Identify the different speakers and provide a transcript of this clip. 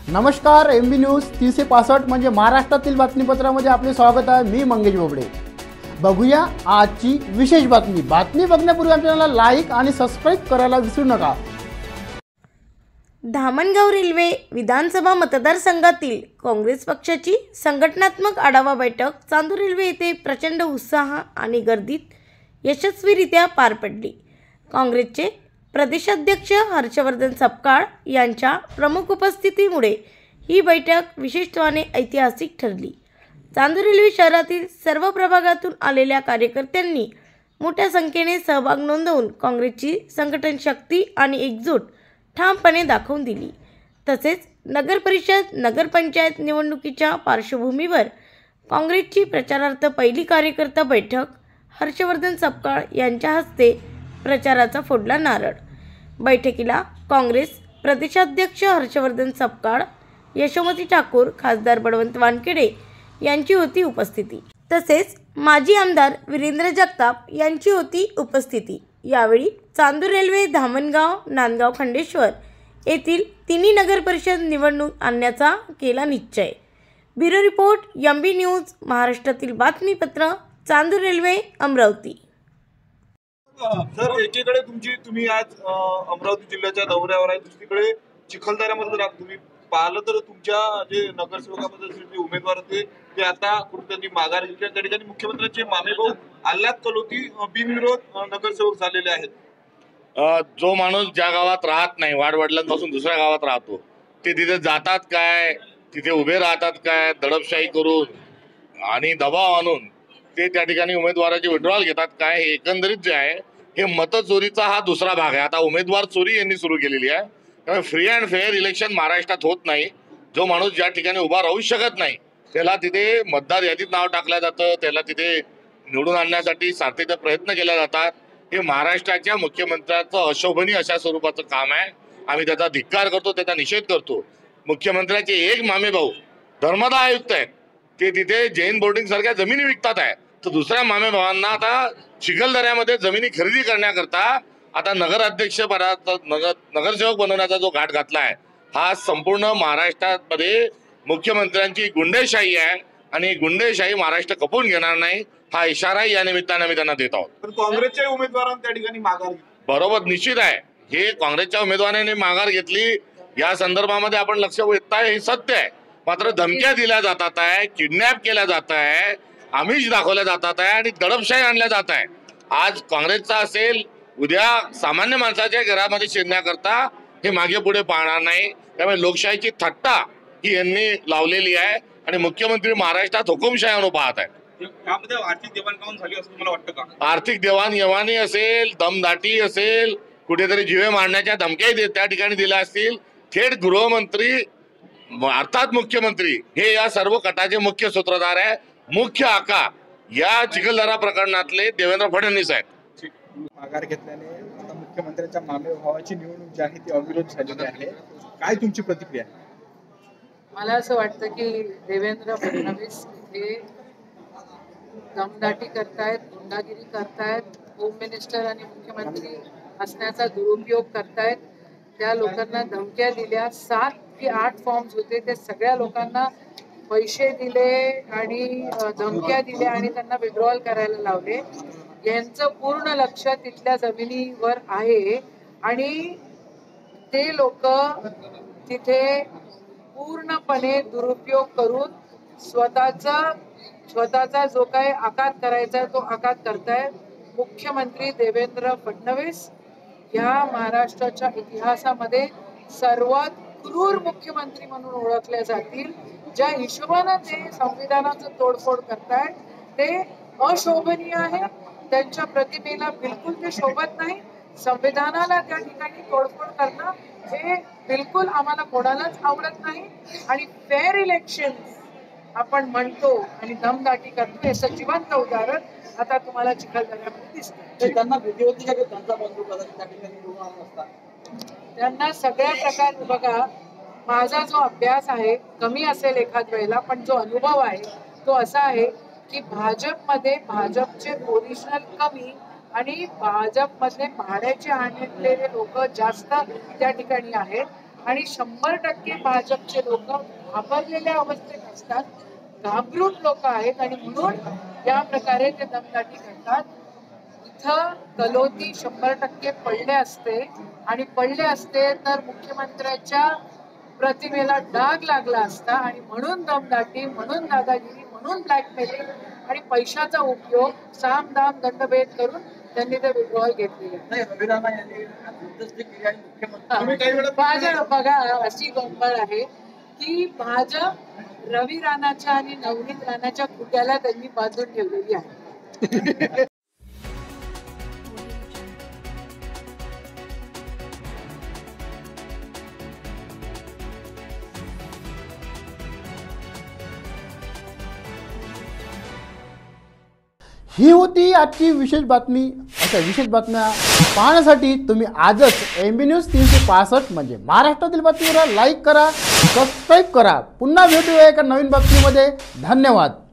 Speaker 1: नमस्कार, MB news 365 म्हणजे महाराष्ट्रातील बातमीपत्रामध्ये आपले स्वागत आहे। मी मंगेश बोबडे। बघूया आजची विशेष बातमी। बातमी बघण्यापूर्वी आमच्या चॅनलला लाईक आणि सबस्क्राइब करायला विसरू नका।
Speaker 2: धामणगाव रेल्वे विधानसभा मतदारसंघातील काँग्रेस पक्षाची संघटनात्मक आढावा बैठक चांदूर रेल्वे येथे प्रचंड उत्साह आणि गर्दीत यशस्वीरित्या पार पडली। काँग्रेसचे प्रदेशाध्यक्ष हर्षवर्धन सपकाळ यांच्या प्रमुख उपस्थितीमुळे ही बैठक विशेषत्वाने ऐतिहासिक ठरली। चांदूर रेल्वे शहरातील सर्व प्रभागातून आलेल्या कार्यकर्त्यांनी मोठ्या संख्येने सहभाग नोंदवून काँग्रेसची संघटन शक्ती आणि एकजूट ठामपणे दाखवून दिली। तसेच नगरपरिषद नगरपंचायत निवडणुकीच्या पार्श्वभूमीवर काँग्रेसची प्रचारार्थ पहिली कार्यकर्ता बैठक हर्षवर्धन सपकाळ यांच्या हस्ते प्रचाराचा फोडला नारळ। बैठकीला काँग्रेस प्रदेशाध्यक्ष हर्षवर्धन सपकाळ, यशोमती ठाकूर, खासदार बळवंत वानखेडे यांची होती उपस्थिती। तसेच माजी आमदार वीरेंद्र जगताप यांची होती उपस्थिती। यावेळी चांदूर रेल्वे धामणगाव, नांदगाव, खंडेश्वर येथील तिन्ही नगरपरिषद निवडणूक आणण्याचा केला निश्चय। ब्युरो रिपोर्ट, MB न्यूज, महाराष्ट्रातील बातमीपत्र, चांदूर रेल्वे, अमरावती।
Speaker 3: सर, एकीकडे तुम्ही आज अमरावती जिल्ह्याच्या दौऱ्यावर आहे, दुसरीकडे चिखलदऱ्यामध्ये जर तुम्ही पाहिलं तर तुमच्या जे नगरसेवकामध्ये जे उमेदवार होते ते आता कुठेतरी माघार घेतल्या। त्या ठिकाणी मुख्यमंत्र्यांचे मामेभाऊ आल्हाद कलोती बिनविरोध नगरसेवक झालेले आहेत।
Speaker 4: जो माणूस ज्या गावात राहत नाही, वाडवडिलांपासून दुसऱ्या गावात राहतो, ते तिथे जातात काय, तिथे उभे राहतात काय, दडपशाही करून आणि दबाव आणून ते त्या ठिकाणी उमेदवाराचे विड्रॉल घेतात काय, हे एकंदरीत जे आहे हे मतचोरीचा हा दुसरा भाग आहे। आता उमेदवार चोरी यांनी सुरू केलेली आहे। त्यामुळे फ्री अँड फेअर इलेक्शन महाराष्ट्रात होत नाही। जो माणूस ज्या ठिकाणी उभा राहू शकत नाही त्याला तिथे मतदार यादीत नाव टाकलं जातं, त्याला तिथे निवडून आणण्यासाठी सातत्याने प्रयत्न केले जातात। हे महाराष्ट्राच्या मुख्यमंत्र्यांचं अशोभनीय अशा स्वरूपाचं काम आहे। आम्ही त्याचा धिक्कार करतो, त्याचा निषेध करतो। मुख्यमंत्र्यांचे एक मामे भाऊ धर्मदा आयुक्त आहेत, ते तिथे जैन बोर्डिंग सारख्या जमिनी विकतात आहे, तर दुसऱ्या मामे भावांना आता चिखलदऱ्यामध्ये जमिनी खरेदी करण्याकरता आता नगराध्यक्ष पदाचा नगरसेवक बनवण्याचा जो घाट घातला आहे, हा संपूर्ण महाराष्ट्रामध्ये मुख्यमंत्र्यांची गुंडेशाही आहे आणि गुंडेशाही महाराष्ट्र खपवून घेणार नाही, हा इशारा या निमित्ताने आम्ही त्यांना देत आहोत।
Speaker 3: पण काँग्रेसच्या उमेदवारांनी त्या ठिकाणी माघार घेतली,
Speaker 4: बरोबर, निश्चित आहे। हे काँग्रेसच्या उमेदवाराने माघार घेतली या संदर्भामध्ये आपण लक्ष वेधताय, हे सत्य आहे। मात्र धमक्या दिल्या जातात आहे, किडनॅप केल्या जात आहे, आमिष दाखवल्या जातात आहे आणि दडपशाही आणल्या जात आहे। आज काँग्रेसचा असेल, उद्या सामान्य माणसाच्या घरामध्ये शिरण्याकरता हे मागे पुढे पाहणार नाही। त्यामुळे लोकशाहीची थट्टा ही यांनी लावलेली आहे आणि मुख्यमंत्री महाराष्ट्रात हुकुमशाही आणून पाहत आहेत।
Speaker 3: यामध्ये आर्थिक देवाणघेवाण झाली असं तुम्हाला वाटतं का?
Speaker 4: आर्थिक देवाणघेवाणी असेल, दमदाटी असेल, कुठेतरी जीवे मारण्याच्या धमक्याही त्या ठिकाणी दिल्या असतील। थेट गृहमंत्री अर्थात मुख्यमंत्री हे या सर्व कटाचे मुख्य सूत्रधार आहे। मुख्य आका या चिखलदरा प्रकरणातले देवेंद्र फडणवीस आहेत।
Speaker 5: माघार घेतल्याने आता मुख्यमंत्र्यांच्या मामे भावाची निवडणूक जी आहे ती अविरोध झालेली आहे, काय तुमची प्रतिक्रिया?
Speaker 6: मला असं वाटतं की देवेंद्र फडणवीस हे दमदाटी करतायत, गुंडागिरी करतायत, होम मिनिस्टर आणि मुख्यमंत्री असण्याचा दुरुपयोग करतायत। त्या लोकांना धमक्या दिल्या, 7 की 8 फॉर्म्स होते, ते सगळ्या लोकांना पैसे दिले आणि धमक्या दिल्या आणि त्यांना विड्रॉल करायला लावले। यांचं पूर्ण लक्ष तिथल्या जमिनीवर आहे आणि ते लोक तिथे पूर्णपणे दुरुपयोग करून स्वतःचा जो काही आघात करायचा तो आघात करतायत। मुख्यमंत्री देवेंद्र फडणवीस या महाराष्ट्राच्या इतिहासामध्ये सर्वात क्रूर मुख्यमंत्री म्हणून ओळखले जातील। ज्या हिशोबाने ते संविधानाचं तोडफोड करतायत ते अशोभनीय आहे। त्यांच्या प्रतिमेला बिलकुल ते शोभत नाही। संविधानाला त्या ठिकाणी तोडफोड करणं हे बिलकुल आम्हाला कोणालाच आवडत नाही आणि फेअर इलेक्शन आपण म्हणतो आणि दमदाटी करतो याचं जिवंत उदाहरण आता तुम्हाला चिखलदऱ्यामध्ये दिसतं।
Speaker 5: त्यांना भीती होती का त्यांचा बंधू कदाचित त्या ठिकाणी निवडून असता?
Speaker 6: त्यांना सगळ्या प्रकार, बघा माझा जो अभ्यास आहे कमी असेल एखाद वेळेला, पण जो अनुभव आहे तो असा आहे की भाजपचे ओरिजिनल कमी आणि भाजपमधले भाड्याचे आणलेले लोक जास्त त्या ठिकाणी आहेत। आणि 100% भाजपचे लोक घाबरलेल्या अवस्थेत असतात, घाबरून लोक आहेत आणि म्हणून या प्रकारे ते दमदाटी करतात. इथं गलोती 100% पडले असते आणि पडले असते तर मुख्यमंत्र्यांच्या प्रतिमेला डाग लागला असता आणि म्हणून दमदाटी, म्हणून दादागिरी, म्हणून ब्लॅकमेलिंग आणि पैशाचा उपयोग साम दाम दंडभेद करून त्यांनी ते विड्रॉल घेतलेले. भाजप बघा अशी गंमत आहे की भाजप रवी राणाच्या आणि नवनीत राणाच्या खुट्याला त्यांनी बांधून ठेवलेली आहे.
Speaker 1: ही होती आजची विशेष बातमी. अशा विशेष बातम्या पाहण्यासाठी तुम्ही आजच MB न्यूज 365 म्हणजे महाराष्ट्रातील बातमीला लाईक करा, सबस्क्राईब करा. पुन्हा भेटूया एका नवीन बातमीमध्ये. धन्यवाद.